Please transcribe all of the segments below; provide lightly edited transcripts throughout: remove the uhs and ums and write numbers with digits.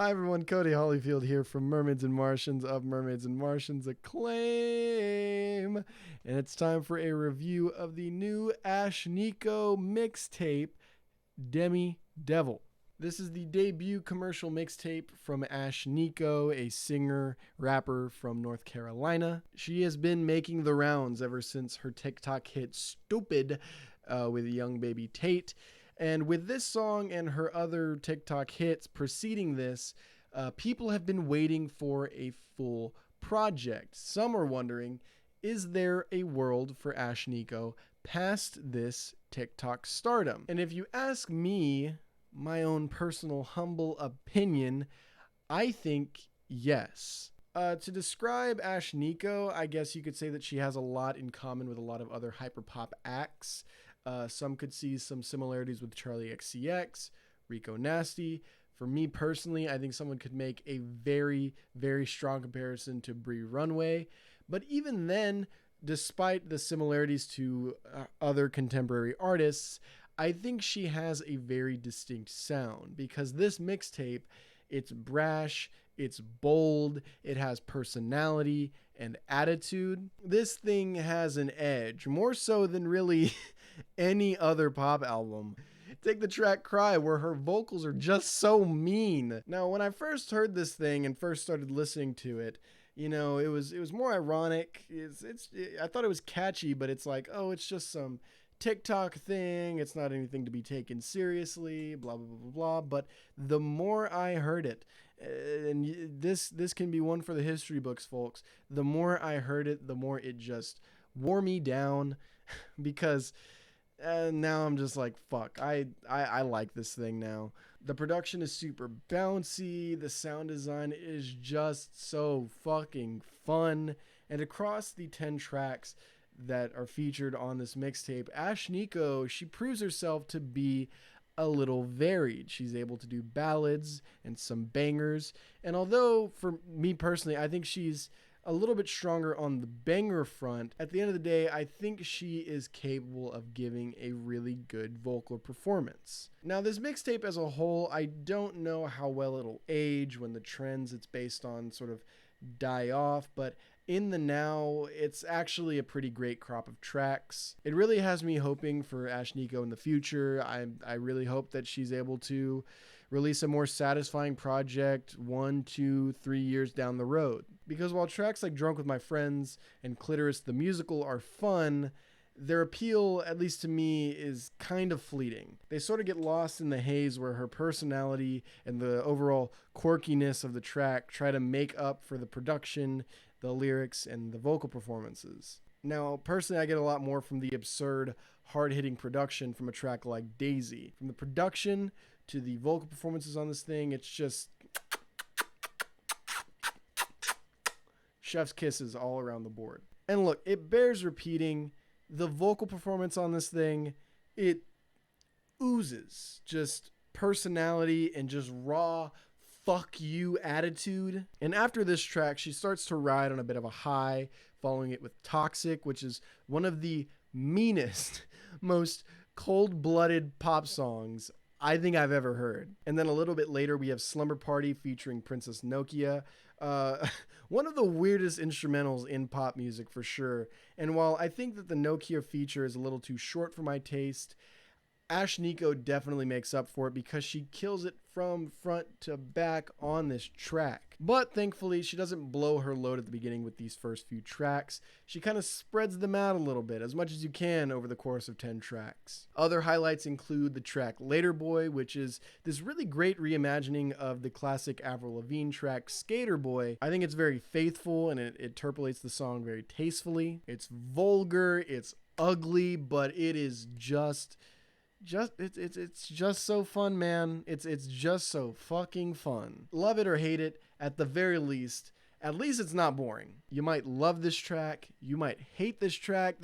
Hi everyone, Cody Hollyfield here from Mermaids and Martians of Mermaids and Martians Acclaim. And it's time for a review of the new Ashnikko mixtape, Demidevil. This is the debut commercial mixtape from Ashnikko, a singer, rapper from North Carolina. She has been making the rounds ever since her TikTok hit Stupid with young baby Tate. And with this song and her other TikTok hits preceding this, people have been waiting for a full project. Some are wondering, is there a world for Ashnikko past this TikTok stardom? And if you ask me, my own personal humble opinion, I think yes. To describe Ashnikko, I guess you could say that she has a lot in common with a lot of other hyperpop acts. Some could see some similarities with Charlie XCX, Rico Nasty. For me personally, I think someone could make a very, very strong comparison to Bree Runway. But even then, despite the similarities to other contemporary artists, I think she has a very distinct sound, because this mixtape, it's brash, it's bold, it has personality and attitude. This thing has an edge, more so than really any other pop album. Take the track Cry, where her vocals are just so mean. Now, when I first heard this thing and first started listening to it, you know, it was more ironic. I thought it was catchy, but it's like, oh, it's just some TikTok thing. It's not anything to be taken seriously, blah, blah, blah, blah, blah. But the more I heard it, and this can be one for the history books, folks, the more I heard it, the more it just wore me down, because now I'm just like, fuck, I like this thing now. The production is super bouncy. The sound design is just so fucking fun. And across the 10 tracks that are featured on this mixtape, Ashnikko, she proves herself to be a little varied. She's able to do ballads and some bangers. And although for me personally, I think she's a little bit stronger on the banger front, at the end of the day, I think she is capable of giving a really good vocal performance. Now, this mixtape as a whole, I don't know how well it'll age when the trends it's based on sort of die off, but in the now, it's actually a pretty great crop of tracks. It really has me hoping for Ashnikko in the future. I really hope that she's able to release a more satisfying project 1, 2, 3 years down the road. Because while tracks like Drunk With My Friends and Clitoris the Musical are fun, their appeal, at least to me, is kind of fleeting. They sort of get lost in the haze where her personality and the overall quirkiness of the track try to make up for the production, the lyrics, and the vocal performances. Now, personally, I get a lot more from the absurd, hard-hitting production from a track like Daisy. From the production to the vocal performances on this thing, it's just chef's kisses all around the board. And look, it bears repeating, the vocal performance on this thing, it oozes just personality and just raw fuck you attitude. And after this track, she starts to ride on a bit of a high, following it with Toxic, which is one of the meanest, most cold-blooded pop songs I think I've ever heard. And then a little bit later, we have Slumber Party featuring Princess Nokia. One of the weirdest instrumentals in pop music for sure. And while I think that the Nokia feature is a little too short for my taste, Ashnikko definitely makes up for it because she kills it from front to back on this track. But thankfully, she doesn't blow her load at the beginning with these first few tracks. She kind of spreads them out a little bit, as much as you can over the course of 10 tracks. Other highlights include the track Later Boy, which is this really great reimagining of the classic Avril Lavigne track Skater Boy. I think it's very faithful and it interpolates the song very tastefully. It's vulgar, it's ugly, but it is it's just so fun, man. It's just so fucking fun. Love it or hate it, at the very least, at least it's not boring. You might love this track, you might hate this track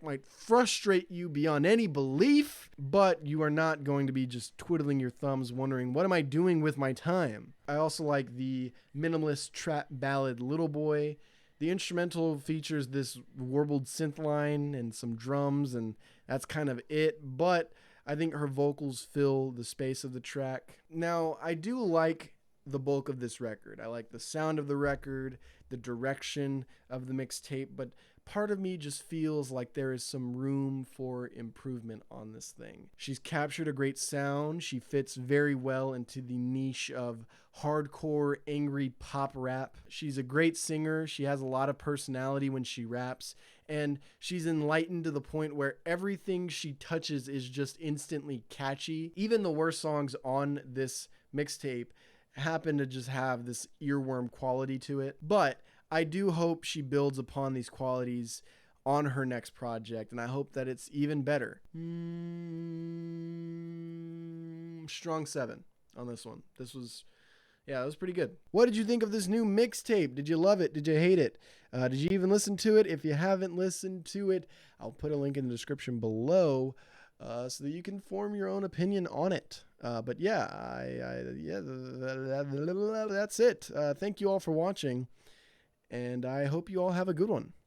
might frustrate you beyond any belief, but you are not going to be just twiddling your thumbs wondering, what am I doing with my time? I also like the minimalist trap ballad Little Boy. The instrumental features this warbled synth line and some drums, and that's kind of it, but I think her vocals fill the space of the track. Now, I do like the bulk of this record. I like the sound of the record, the direction of the mixtape, but part of me just feels like there is some room for improvement on this thing. She's captured a great sound. She fits very well into the niche of hardcore, angry pop rap. She's a great singer. She has a lot of personality when she raps, and she's enlightened to the point where everything she touches is just instantly catchy. Even the worst songs on this mixtape happen to just have this earworm quality to it. But I do hope she builds upon these qualities on her next project, and I hope that it's even better. Strong 7 on this one. Yeah, it was pretty good. What did you think of this new mixtape? Did you love it? Did you hate it? Did you even listen to it? If you haven't listened to it, I'll put a link in the description below so that you can form your own opinion on it. But yeah, that's it. Thank you all for watching, and I hope you all have a good one.